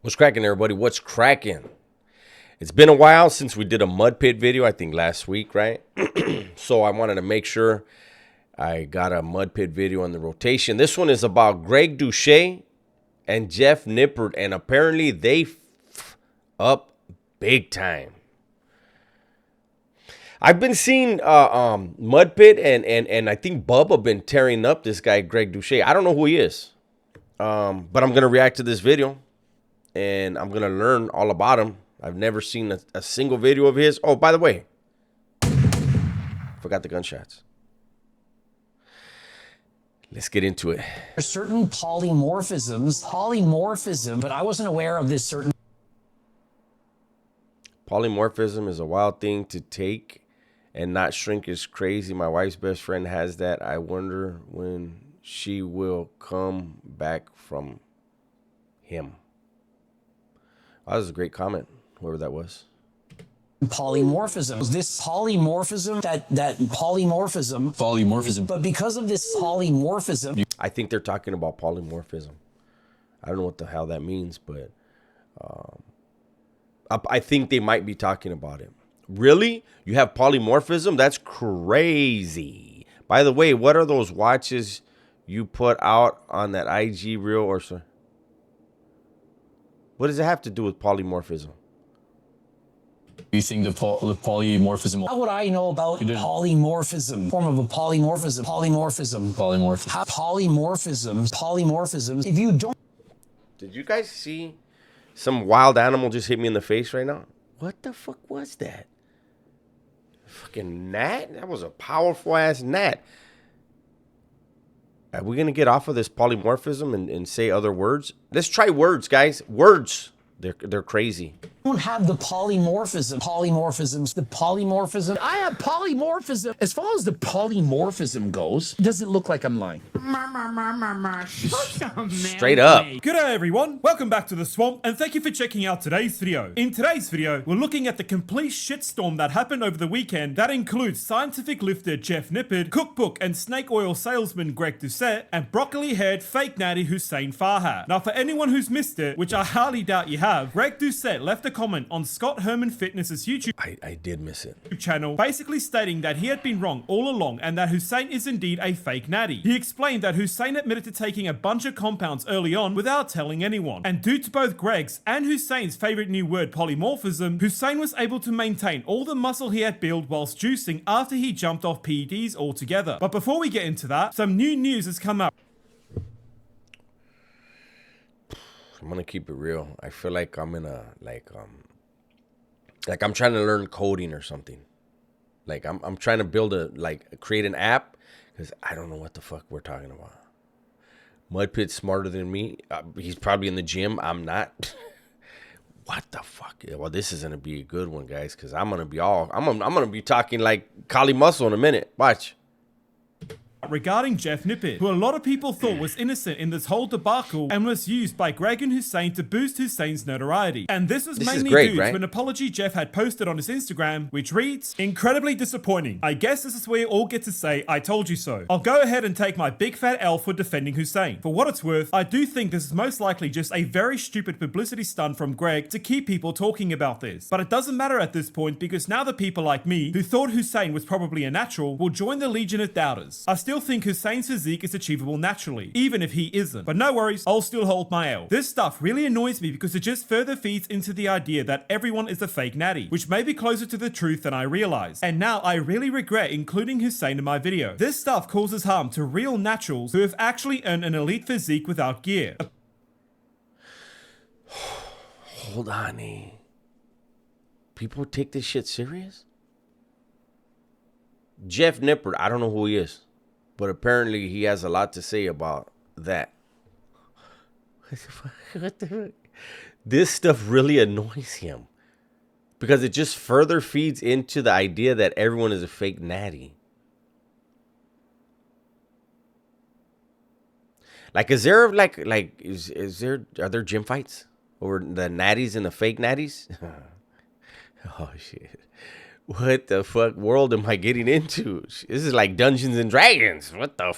What's cracking, everybody? What's cracking? It's been a while since we did a mud pit video, I think last week, right? So I wanted to make sure I got a mud pit video on the rotation. This one is about Greg Doucette and Jeff Nippard, and apparently they up big time. I've been seeing mud pit and I think Bubba been tearing up this guy Greg Doucette. I don't know who he is, but I'm gonna react to this video. And I'm going to learn all about him. I've never seen a single video of his. Oh, by the way, forgot the gunshots. Let's get into it. There's certain polymorphism, but I wasn't aware of this certain. Polymorphism is a wild thing to take and not shrink is crazy. My wife's best friend has that. I wonder when she will come back from him. Oh, that was a great comment, whoever that was. Polymorphism. This polymorphism, that polymorphism. But because of this polymorphism, I think they're talking about polymorphism. I don't know what the hell that means, but I think they might be talking about it. Really? You have polymorphism? That's crazy. By the way, what are those watches you put out on that IG reel or so? What does it have to do with polymorphism? You think the polymorphism? how would I know about polymorphism? Form of a polymorphism. Polymorphism. If you don't. Did you guys see some wild animal just hit me in the face right now? What the fuck was that? Fucking gnat? That was a powerful ass gnat. Are we going to get off of this polymorphism and say other words? Let's try words, guys. Words. They're crazy. Don't have the polymorphism. I have polymorphism. As far as the polymorphism goes, does it look like I'm lying? Straight up. G'day everyone, welcome back to the swamp and thank you for checking out today's video. In today's video, we're looking at the complete shitstorm that happened over the weekend that includes scientific lifter Jeff Nippard, cookbook and snake oil salesman Greg Doucette, and broccoli-haired fake natty Hussein Farhat. Now for anyone who's missed it, which I highly doubt you have, Greg Doucette left a comment on Scott Herman Fitness's YouTube I did miss it. channel, basically stating that he had been wrong all along and that Hussein is indeed a fake natty. He explained that Hussein admitted to taking a bunch of compounds early on without telling anyone. And due to both Greg's and Hussein's favorite new word, polymorphism, Hussein was able to maintain all the muscle he had built whilst juicing after he jumped off PEDs altogether. But before we get into that, some new news has come out. I'm gonna keep it real. I feel like I'm in a like I'm trying to learn coding or something. Like I'm trying to build create an app because I don't know what the fuck we're talking about. Mudpit's smarter than me. He's probably in the gym. I'm not. What the fuck? Well, this is gonna be a good one, guys, because I'm gonna be talking like Kali Muscle in a minute. Watch. Regarding Jeff Nippard, who a lot of people thought was innocent in this whole debacle and was used by Greg and Hussein to boost Hussein's notoriety. And this was mainly due to an apology Jeff had posted on his Instagram, which reads, "Incredibly disappointing. I guess this is where you all get to say, I told you so. I'll go ahead and take my big fat L for defending Hussein. For what it's worth, I do think this is most likely just a very stupid publicity stunt from Greg to keep people talking about this. But it doesn't matter at this point because now the people like me, who thought Hussein was probably a natural, will join the legion of doubters. I still think Hussein's physique is achievable naturally, even if he isn't. But no worries, I'll still hold my L. This stuff really annoys me because it just further feeds into the idea that everyone is a fake natty, which may be closer to the truth than I realized. And now I really regret including Hussein in my video. This stuff causes harm to real naturals who have actually earned an elite physique without gear." Hold on, people take this shit serious? Jeff Nippard, I don't know who he is, but apparently he has a lot to say about that. What the fuck? This stuff really annoys him because it just further feeds into the idea that everyone is a fake natty. Like, is there are there gym fights over the natties and the fake natties? Oh shit. What the fuck world am I getting into? This is like Dungeons and Dragons. What the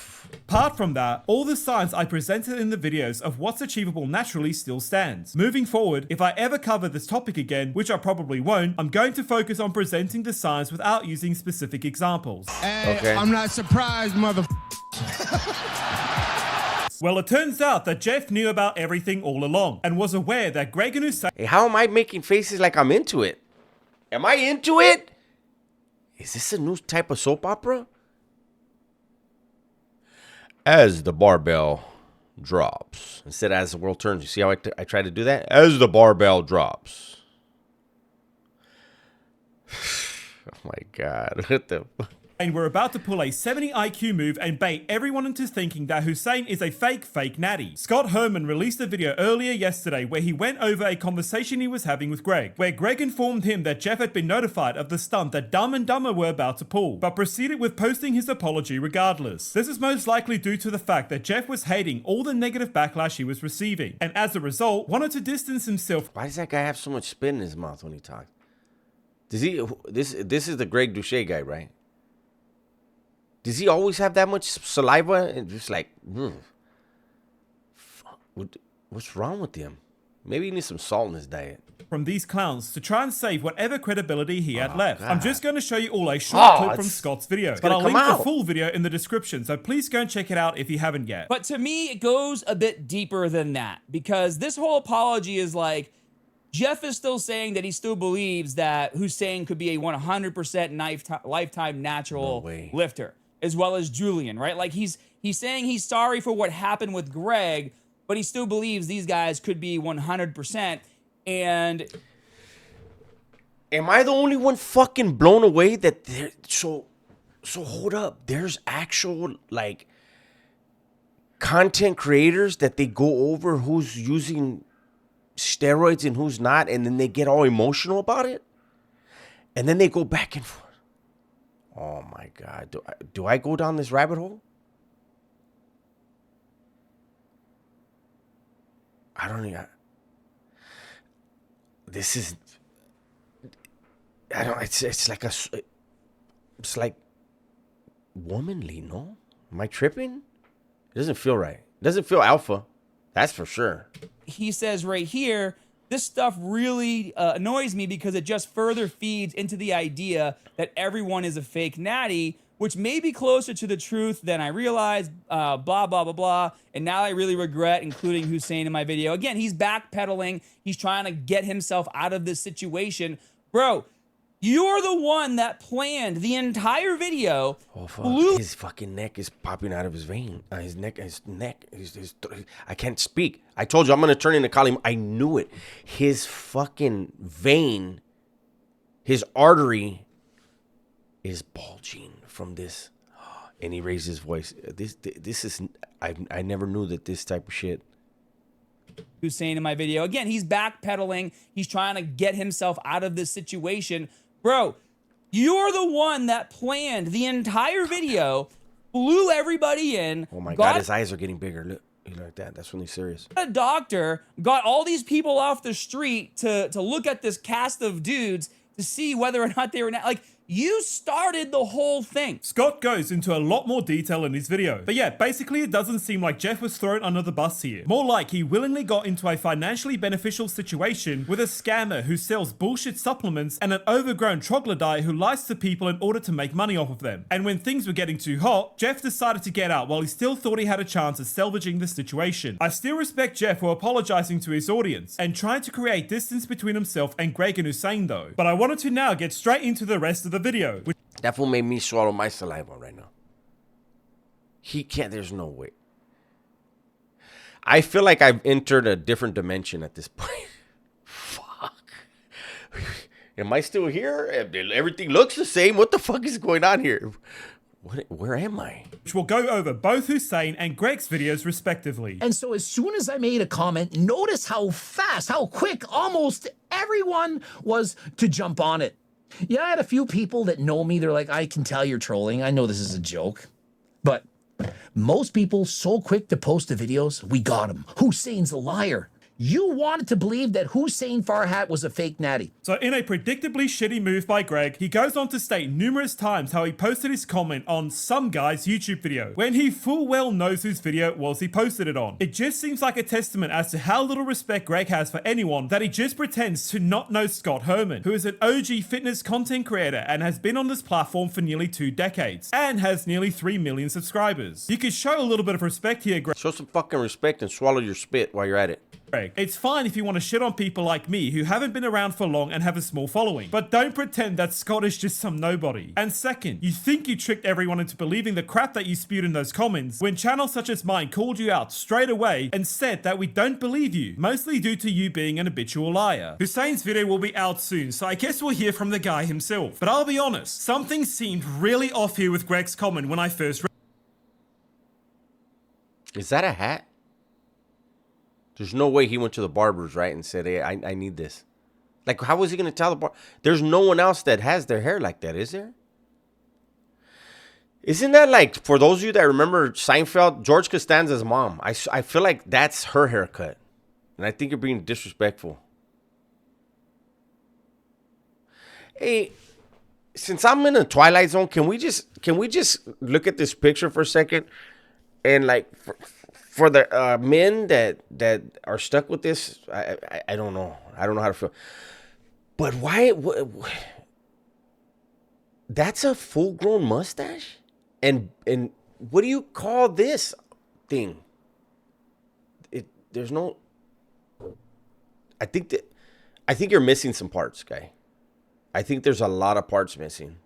Apart from that, all the science I presented in the videos of what's achievable naturally still stands. Moving forward, if I ever cover this topic again, which I probably won't, I'm going to focus on presenting the science without using specific examples. Hey, I'm not surprised, mother. Well, it turns out that Jeff knew about everything all along and was aware that Greg and Hussein... Hey, how am I making faces like I'm into it? Am I into it? Is this a new type of soap opera? As the barbell drops. Instead of as the world turns. You see how I try to do that? As the barbell drops. Oh my God. What the... And we're about to pull a 70 IQ move and bait everyone into thinking that Hussein is a fake natty. Scott Herman released a video earlier yesterday where he went over a conversation he was having with Greg, where Greg informed him that Jeff had been notified of the stunt that Dumb and Dumber were about to pull, but proceeded with posting his apology regardless. This is most likely due to the fact that Jeff was hating all the negative backlash he was receiving, and as a result, wanted to distance himself. Why does that guy have so much spit in his mouth when he talks? Does he? This is the Greg Doucette guy, right? Does he always have that much saliva and just like, what's wrong with him? Maybe he needs some salt in his diet. From these clowns to try and save whatever credibility he had left. God. I'm just going to show you all a short clip from Scott's video, but I'll link the full video in the description, so please go and check it out if you haven't yet. But to me, it goes a bit deeper than that, because this whole apology is like, Jeff is still saying that he still believes that Hussein could be a 100% lifetime natural lifter, as well as Julian, right? Like he's saying he's sorry for what happened with Greg, but he still believes these guys could be 100%. And am I the only one fucking blown away that there? So hold up. There's actual like content creators that they go over who's using steroids and who's not, and then they get all emotional about it, and then they go back and forth. Oh my God. Do I go down this rabbit hole? I don't even... This is... I don't... It's like a... It's like... womanly, no? Am I tripping? It doesn't feel right. It doesn't feel alpha. That's for sure. He says right here, this stuff really annoys me because it just further feeds into the idea that everyone is a fake natty, which may be closer to the truth than I realized, blah, blah, blah, blah. And now I really regret including Hussein in my video. Again, he's backpedaling. He's trying to get himself out of this situation. Bro, you're the one that planned the entire video. Oh, fuck. His fucking neck is popping out of his vein. His neck. I can't speak. I told you I'm going to turn into Kali. I knew it. His fucking vein, his artery is bulging from this. And he raised his voice. This is, I never knew that this type of shit. Hussein in my video. Again, he's backpedaling. He's trying to get himself out of this situation. Bro, you're the one that planned the entire video, flew everybody in. Oh my God, his eyes are getting bigger. Look, like that. That's when he's serious. A doctor got all these people off the street to look at this cast of dudes to see whether or not they were like, you started the whole thing. Scott goes into a lot more detail in his video. But yeah, basically it doesn't seem like Jeff was thrown under the bus here. More like he willingly got into a financially beneficial situation with a scammer who sells bullshit supplements and an overgrown troglodyte who lies to people in order to make money off of them. And when things were getting too hot, Jeff decided to get out while he still thought he had a chance at salvaging the situation. I still respect Jeff for apologizing to his audience and trying to create distance between himself and Greg and Hussein though. But I wanted to now get straight into the rest of the video. That fool made me swallow my saliva right now. He can't, there's no way. I feel like I've entered a different dimension at this point. Fuck. Am I still here? Everything looks the same. What the fuck is going on here? Where am I? Which will go over both Hussein and Greg's videos respectively. And so as soon as I made a comment, notice how fast, how quick almost everyone was to jump on it. Yeah, I had a few people that know me. They're like, I can tell you're trolling. I know this is a joke. But most people so quick to post the videos, we got him. Hussein's a liar. You wanted to believe that Hussein Farhat was a fake natty. So in a predictably shitty move by Greg, he goes on to state numerous times how he posted his comment on some guy's YouTube video, when he full well knows whose video it was he posted it on. It just seems like a testament as to how little respect Greg has for anyone that he just pretends to not know Scott Herman, who is an OG fitness content creator and has been on this platform for nearly 2 decades, and has nearly 3 million subscribers. You could show a little bit of respect here, Greg. Show some fucking respect and swallow your spit while you're at it. It's fine if you want to shit on people like me who haven't been around for long and have a small following, but don't pretend that Scott is just some nobody. And second, you think you tricked everyone into believing the crap that you spewed in those comments when channels such as mine called you out straight away and said that we don't believe you, mostly due to you being an habitual liar. Hussein's video will be out soon, so I guess we'll hear from the guy himself. But I'll be honest, something seemed really off here with Greg's comment when I first read. Is that a hat? There's no way he went to the barbers, right, and said, hey, I need this. Like, how was he going to tell the bar? There's no one else that has their hair like that, is there? Isn't that like, for those of you that remember Seinfeld, George Costanza's mom? I feel like that's her haircut. And I think you're being disrespectful. Hey, since I'm in a Twilight Zone, can we just look at this picture for a second? And like, for the men that are stuck with this, I don't know. I don't know how to feel. But why? That's a full-grown mustache? And what do you call this thing? There's no. I think you're missing some parts, guy. I think there's a lot of parts missing.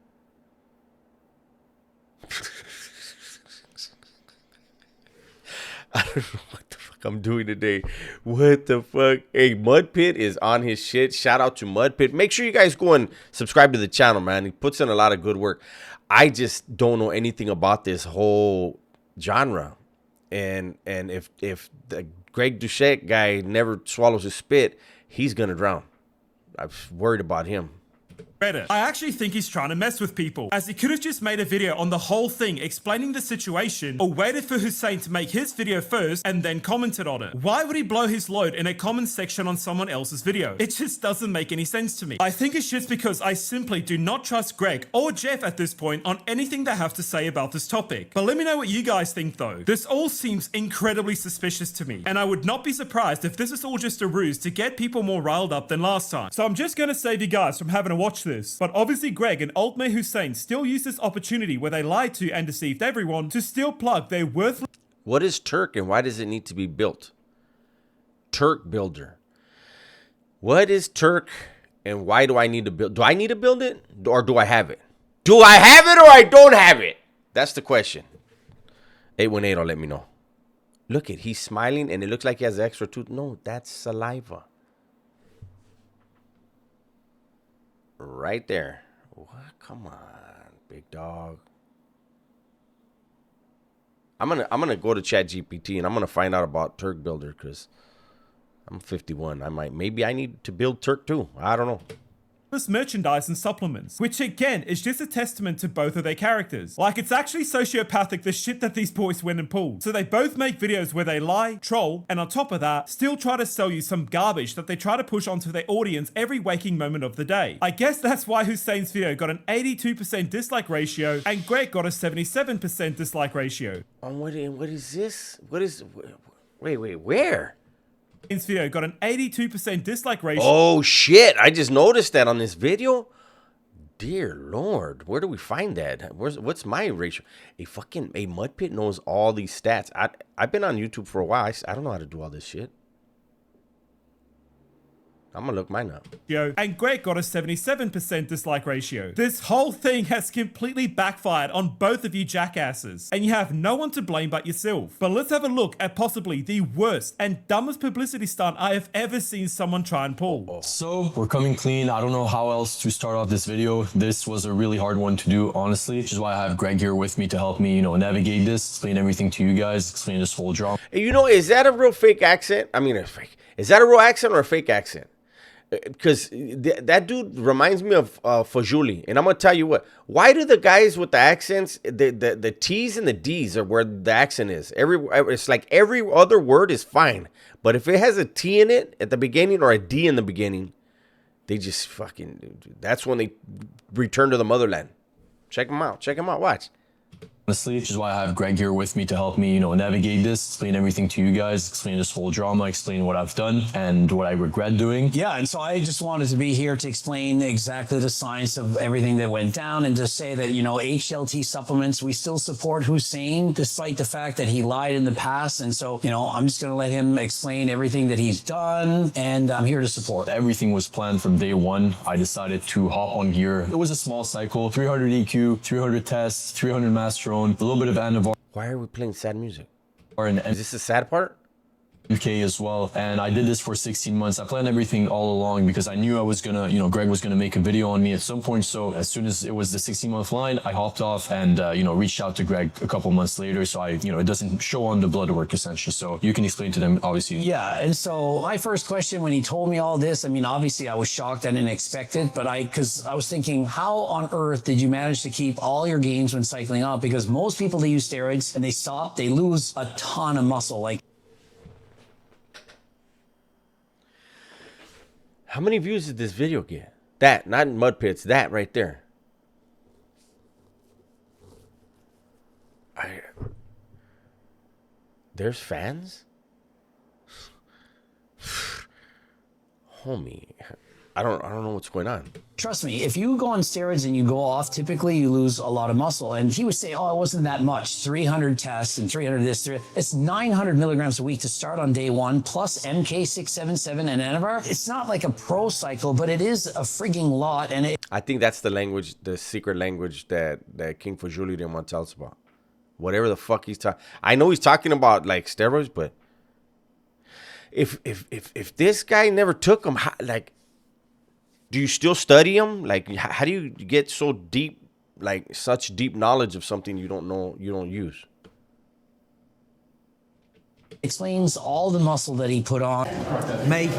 I don't know what the fuck I'm doing today. What the fuck? Hey, Mud Pit is on his shit. Shout out to Mud Pit. Make sure you guys go and subscribe to the channel, man. He puts in a lot of good work. I just don't know anything about this whole genre. And if the Greg Doucette guy never swallows his spit, he's going to drown. I'm worried about him. I actually think he's trying to mess with people, as he could have just made a video on the whole thing explaining the situation, or waited for Hussein to make his video first and then commented on it. Why would he blow his load in a comment section on someone else's video? It just doesn't make any sense to me. I think it's just because I simply do not trust Greg or Jeff at this point on anything they have to say about this topic. But let me know what you guys think though. This all seems incredibly suspicious to me, and I would not be surprised if this is all just a ruse to get people more riled up than last time. So I'm just gonna save you guys from having to watch this. But obviously Greg and Old Mate Hussein still used this opportunity where they lied to and deceived everyone to still plug their worthless... What is Turk and why does it need to be built? Turk builder. What is Turk and why do I need to build? Do I need to build it or do I have it? Do I have it or I don't have it? That's the question. 818 will let me know. Look at, he's smiling and it looks like he has an extra tooth. No, that's saliva. Right there. What? Come on, big dog. I'm gonna go to ChatGPT and I'm gonna find out about Turk Builder because I'm 51. Maybe I need to build Turk too. I don't know. Merchandise and supplements, which again is just a testament to both of their characters. Like, it's actually sociopathic the shit that these boys went and pulled. So they both make videos where they lie, troll, and on top of that, still try to sell you some garbage that they try to push onto their audience every waking moment of the day. I guess that's why Hussein's video got an 82% dislike ratio and Greg got a 77% dislike ratio. What is this? Wait, where? His video got an 82% dislike ratio. Oh shit, I just noticed that on this video. Dear Lord, where do we find that? What's my ratio? A Mud Pit knows all these stats. I've been on YouTube for a while. I don't know how to do all this shit. I'm gonna look mine up. And Greg got a 77% dislike ratio. This whole thing has completely backfired on both of you jackasses, and you have no one to blame but yourself. But let's have a look at possibly the worst and dumbest publicity stunt I have ever seen someone try and pull. So we're coming clean. I don't know how else to start off this video. This was a really hard one to do, honestly, which is why I have Greg here with me to help me, navigate this, explain everything to you guys, explain this whole drama. Is that a real fake accent? I mean, Is that a real accent or a fake accent? because that dude reminds me of Fajuli. And I'm going to tell you what. Why do the guys with the accents, the T's and the D's are where the accent is? It's like every other word is fine. But if it has a T in it at the beginning or a D in the beginning, they just fucking, that's when they return to the motherland. Check them out. Check them out. Watch. Honestly, which is why I have Greg here with me to help me, navigate this, explain everything to you guys, explain this whole drama, explain what I've done and what I regret doing. Yeah, and so I just wanted to be here to explain exactly the science of everything that went down and to say that, HLT supplements, we still support Hussein despite the fact that he lied in the past. And so, I'm just going to let him explain everything that he's done, and I'm here to support. Everything was planned from day one. I decided to hop on gear. It was a small cycle, 300 EQ, 300 tests, 300 master, a little bit of Anavar. Why are we playing sad music? And is this the sad part? UK as well, and I did this for 16 months. I planned everything all along because I knew I was gonna, Greg was gonna make a video on me at some point. So as soon as it was the 16-month line, I hopped off and reached out to Greg a couple months later. So it doesn't show on the blood work essentially. So you can explain to them, obviously. Yeah, and so my first question when he told me all this, obviously I was shocked. I didn't expect it, but because I was thinking, how on earth did you manage to keep all your gains when cycling up? Because most people, they use steroids and they stop, they lose a ton of muscle. How many views did this video get? That, not in Mud Pits, that right there. There's fans? Homie, I don't know what's going on. Trust me, if you go on steroids and you go off, typically you lose a lot of muscle. And he would say, oh, it wasn't that much. 300 tests and 300 this. It's 900 milligrams a week to start on day one, plus MK677 and Anavar. It's not like a pro cycle, but it is a frigging lot. And I think that's the language, the secret language that King Fajuli didn't want to tell us about. Whatever the fuck he's talking. I know he's talking about like steroids, but if this guy never took them, do you still study them? Like, how do you get so deep, like such deep knowledge of something you don't know, you don't use? Explains all the muscle that he put on. Mate,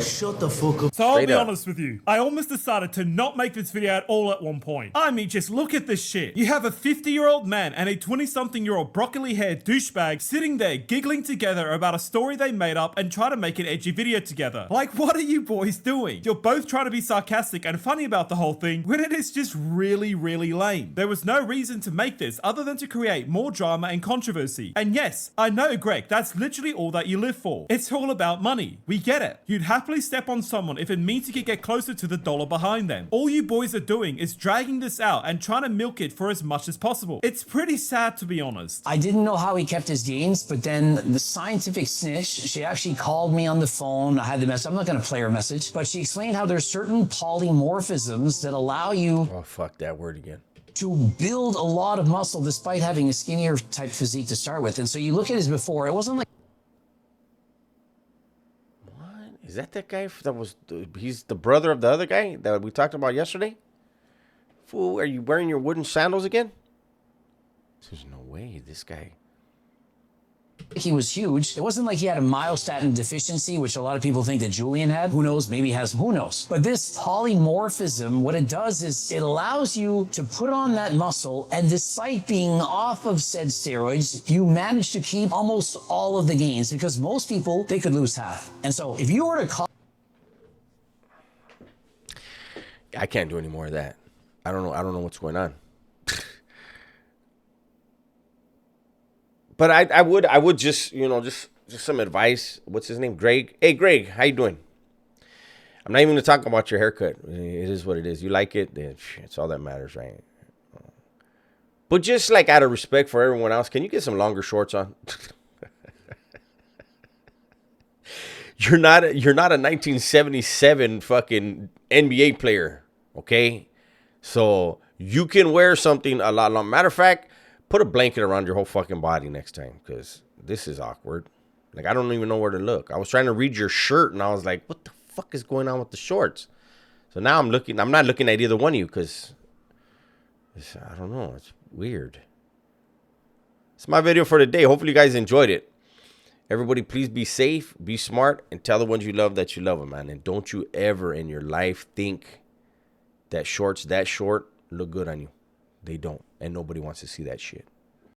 shut the fuck up. So I'll be honest with you. I almost decided to not make this video at all at one point. Just look at this shit. You have a 50-year-old man and a 20-something-year-old broccoli-haired douchebag sitting there giggling together about a story they made up and try to make an edgy video together. Like, what are you boys doing? You're both trying to be sarcastic and funny about the whole thing when it is just really, really lame. There was no reason to make this other than to create more drama and controversy. And yes, I know, Greg, that's literally all that you live for. It's all about money. We get it. You'd happily step on someone if it means you could get closer to the dollar behind them. All you boys are doing is dragging this out and trying to milk it for as much as possible. It's pretty sad, to be honest. I didn't know how he kept his gains, but then the scientific snitch, she actually called me on the phone. I had the message. I'm not going to play her message, but she explained how there's certain polymorphisms that allow you... Oh, fuck that word again. To build a lot of muscle despite having a skinnier type physique to start with. And so you look at his before, it wasn't like... What? Is that guy that was... He's the brother of the other guy that we talked about yesterday? Fool, are you wearing your wooden sandals again? There's no way this guy... He was huge. It wasn't like he had a myostatin deficiency, which a lot of people think that Julian had. Who knows? Maybe he has, who knows? But this polymorphism, what it does is it allows you to put on that muscle, and despite being off of said steroids, you manage to keep almost all of the gains, because most people, they could lose half. And so if you were to call... I can't do any more of that. I don't know what's going on. But I would just, just some advice. What's his name? Greg. Hey, Greg, how you doing? I'm not even going to talk about your haircut. It is what it is. You like it? It's all that matters, right? But just like out of respect for everyone else, can you get some longer shorts on? You're not a 1977 fucking NBA player, okay? So you can wear something a lot longer. Matter of fact, put a blanket around your whole fucking body next time, because this is awkward. Like, I don't even know where to look. I was trying to read your shirt, and I was like, what the fuck is going on with the shorts? So now I'm not looking at either one of you, because I don't know. It's weird. It's my video for today. Hopefully you guys enjoyed it. Everybody, please be safe, be smart, and tell the ones you love that you love them, man. And don't you ever in your life think that shorts that short look good on you. They don't. And nobody wants to see that shit.